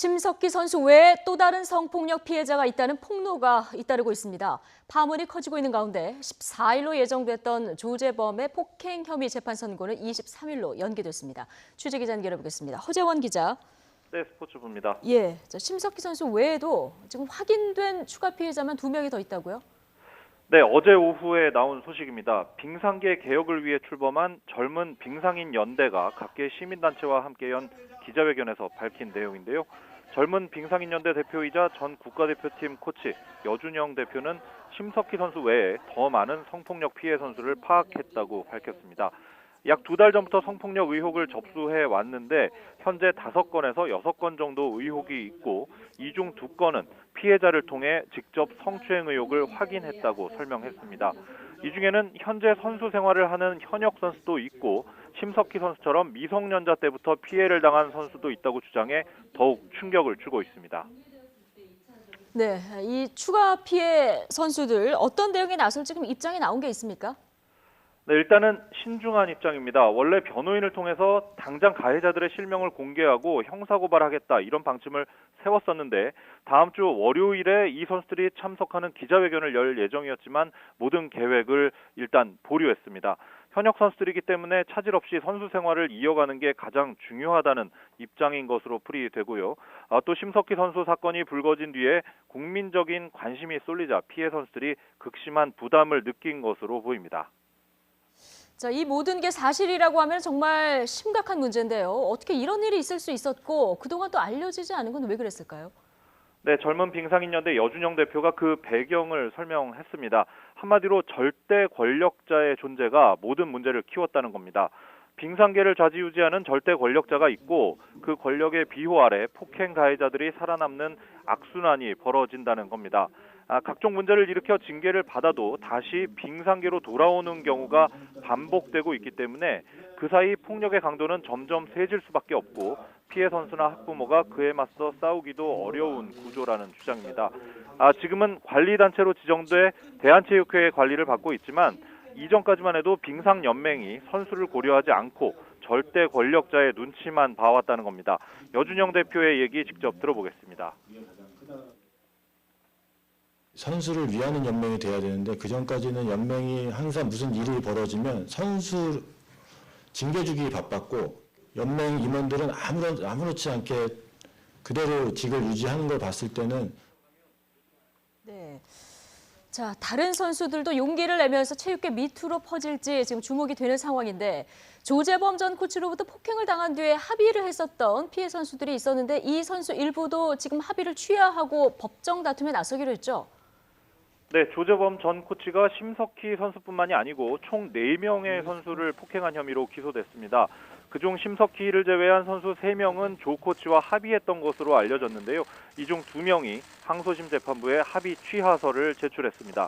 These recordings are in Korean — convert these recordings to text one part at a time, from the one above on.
심석희 선수 외에 또 다른 성폭력 피해자가 있다는 폭로가 잇따르고 있습니다. 파문이 커지고 있는 가운데 14일로 예정됐던 조재범의 폭행 혐의 재판 선고는 23일로 연기됐습니다. 취재 기자 연결해보겠습니다. 허재원 기자. 네, 스포츠부입니다. 심석희 선수 외에도 지금 확인된 추가 피해자만 2명이 더 있다고요? 네, 어제 오후에 나온 소식입니다. 빙상계 개혁을 위해 출범한 젊은 빙상인 연대가 각계 시민단체와 함께 연 기자회견에서 밝힌 내용인데요. 젊은 빙상인 연대 대표이자 전 국가대표팀 코치 여준영 대표는 심석희 선수 외에 더 많은 성폭력 피해 선수를 파악했다고 밝혔습니다. 약 2달 전부터 성폭력 의혹을 접수해 왔는데 현재 5건에서 6건 정도 의혹이 있고 이 중 2건은 피해자를 통해 직접 성추행 의혹을 확인했다고 설명했습니다. 이 중에는 현재 선수 생활을 하는 현역 선수도 있고 심석희 선수처럼 미성년자 때부터 피해를 당한 선수도 있다고 주장해 더욱 충격을 주고 있습니다. 네, 이 추가 피해 선수들 어떤 대응에 나설지 지금 입장이 나온 게 있습니까? 네, 일단은 신중한 입장입니다. 원래 변호인을 통해서 당장 가해자들의 실명을 공개하고 형사고발하겠다 이런 방침을 세웠었는데 다음 주 월요일에 이 선수들이 참석하는 기자회견을 열 예정이었지만 모든 계획을 일단 보류했습니다. 현역 선수들이기 때문에 차질 없이 선수 생활을 이어가는 게 가장 중요하다는 입장인 것으로 풀이되고요. 또 심석희 선수 사건이 불거진 뒤에 국민적인 관심이 쏠리자 피해 선수들이 극심한 부담을 느낀 것으로 보입니다. 자, 이 모든 게 사실이라고 하면 정말 심각한 문제인데요. 어떻게 이런 일이 있을 수 있었고 그동안 또 알려지지 않은 건 왜 그랬을까요? 네, 젊은 빙상인연대 여준영 대표가 그 배경을 설명했습니다. 한마디로 절대 권력자의 존재가 모든 문제를 키웠다는 겁니다. 빙상계를 좌지우지하는 절대 권력자가 있고 그 권력의 비호 아래 폭행 가해자들이 살아남는 악순환이 벌어진다는 겁니다. 각종 문제를 일으켜 징계를 받아도 다시 빙상계로 돌아오는 경우가 반복되고 있기 때문에 그 사이 폭력의 강도는 점점 세질 수밖에 없고 피해 선수나 학부모가 그에 맞서 싸우기도 어려운 구조라는 주장입니다. 지금은 관리단체로 지정돼 대한체육회의 관리를 받고 있지만 이전까지만 해도 빙상연맹이 선수를 고려하지 않고 절대 권력자의 눈치만 봐왔다는 겁니다. 여준영 대표의 얘기 직접 들어보겠습니다. 선수를 위하는 연맹이 돼야 되는데 그전까지는 연맹이 항상 무슨 일이 벌어지면 선수 징계주기 바빴고 연맹 임원들은 아무렇지 않게 그대로 직을 유지하는 걸 봤을 때는 네. 자, 다른 선수들도 용기를 내면서 체육계 미투로 퍼질지 지금 주목이 되는 상황인데 조재범 전 코치로부터 폭행을 당한 뒤에 합의를 했었던 피해 선수들이 있었는데 이 선수 일부도 지금 합의를 취하하고 법정 다툼에 나서기로 했죠. 네, 조재범 전 코치가 심석희 선수뿐만이 아니고 총 4명의 선수를 폭행한 혐의로 기소됐습니다. 그중 심석희를 제외한 선수 3명은 조 코치와 합의했던 것으로 알려졌는데요. 이 중 2명이 항소심 재판부에 합의 취하서를 제출했습니다.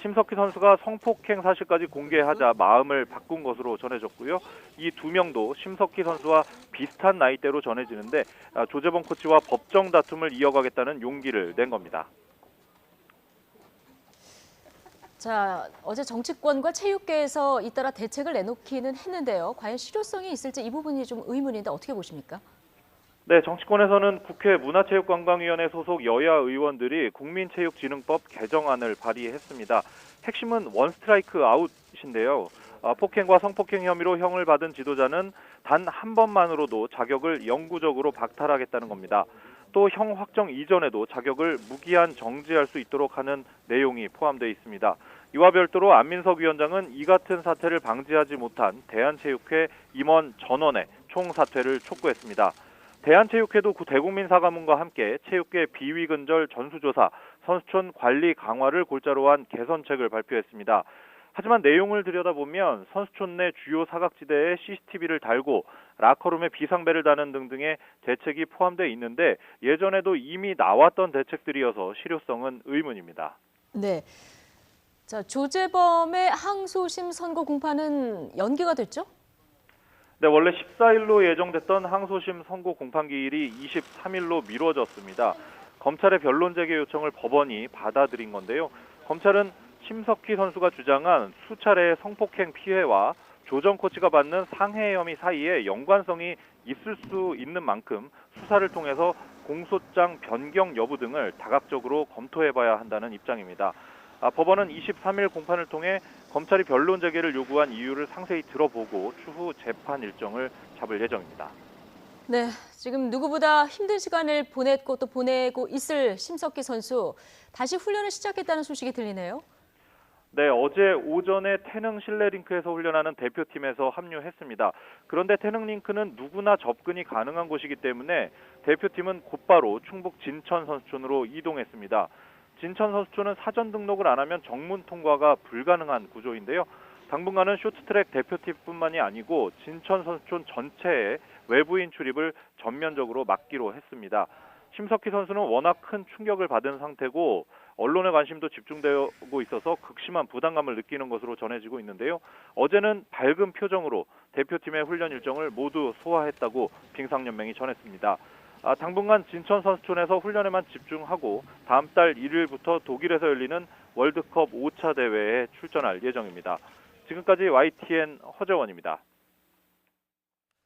심석희 선수가 성폭행 사실까지 공개하자 마음을 바꾼 것으로 전해졌고요. 이 2명도 심석희 선수와 비슷한 나이대로 전해지는데 조재범 코치와 법정 다툼을 이어가겠다는 용기를 낸 겁니다. 자, 어제 정치권과 체육계에서 잇따라 대책을 내놓기는 했는데요. 과연 실효성이 있을지 이 부분이 좀 의문인데 어떻게 보십니까? 네, 정치권에서는 국회 문화체육관광위원회 소속 여야 의원들이 국민체육진흥법 개정안을 발의했습니다. 핵심은 원 스트라이크 아웃인데요. 폭행과 성폭행 혐의로 형을 받은 지도자는 단 한 번만으로도 자격을 영구적으로 박탈하겠다는 겁니다. 또 형 확정 이전에도 자격을 무기한 정지할 수 있도록 하는 내용이 포함되어 있습니다. 이와 별도로 안민석 위원장은 이 같은 사태를 방지하지 못한 대한체육회 임원 전원의 총사퇴를 촉구했습니다. 대한체육회도 대국민 사과문과 함께 체육계 비위 근절 전수조사, 선수촌 관리 강화를 골자로 한 개선책을 발표했습니다. 하지만 내용을 들여다보면 선수촌 내 주요 사각지대에 CCTV를 달고 라커룸에 비상벨을 다는 등등의 대책이 포함되어 있는데 예전에도 이미 나왔던 대책들이어서 실효성은 의문입니다. 네. 자, 조재범의 항소심 선고 공판은 연기가 됐죠? 네, 원래 14일로 예정됐던 항소심 선고 공판기일이 23일로 미뤄졌습니다. 검찰의 변론 재개 요청을 법원이 받아들인 건데요. 검찰은 심석희 선수가 주장한 수차례의 성폭행 피해와 조 전 코치가 받는 상해 혐의 사이에 연관성이 있을 수 있는 만큼 수사를 통해서 공소장 변경 여부 등을 다각적으로 검토해봐야 한다는 입장입니다. 법원은 23일 공판을 통해 검찰이 변론 재개를 요구한 이유를 상세히 들어보고 추후 재판 일정을 잡을 예정입니다. 네, 지금 누구보다 힘든 시간을 보냈고 또 보내고 있을 심석희 선수. 다시 훈련을 시작했다는 소식이 들리네요. 네, 어제 오전에 태릉 실내링크에서 훈련하는 대표팀에서 합류했습니다. 그런데 태릉링크는 누구나 접근이 가능한 곳이기 때문에 대표팀은 곧바로 충북 진천 선수촌으로 이동했습니다. 진천 선수촌은 사전 등록을 안 하면 정문 통과가 불가능한 구조인데요. 당분간은 쇼트트랙 대표팀뿐만이 아니고 진천 선수촌 전체에 외부인 출입을 전면적으로 막기로 했습니다. 심석희 선수는 워낙 큰 충격을 받은 상태고 언론의 관심도 집중되고 있어서 극심한 부담감을 느끼는 것으로 전해지고 있는데요. 어제는 밝은 표정으로 대표팀의 훈련 일정을 모두 소화했다고 빙상연맹이 전했습니다. 당분간 진천 선수촌에서 훈련에만 집중하고 다음 달 1일부터 독일에서 열리는 월드컵 5차 대회에 출전할 예정입니다. 지금까지 YTN 허재원입니다.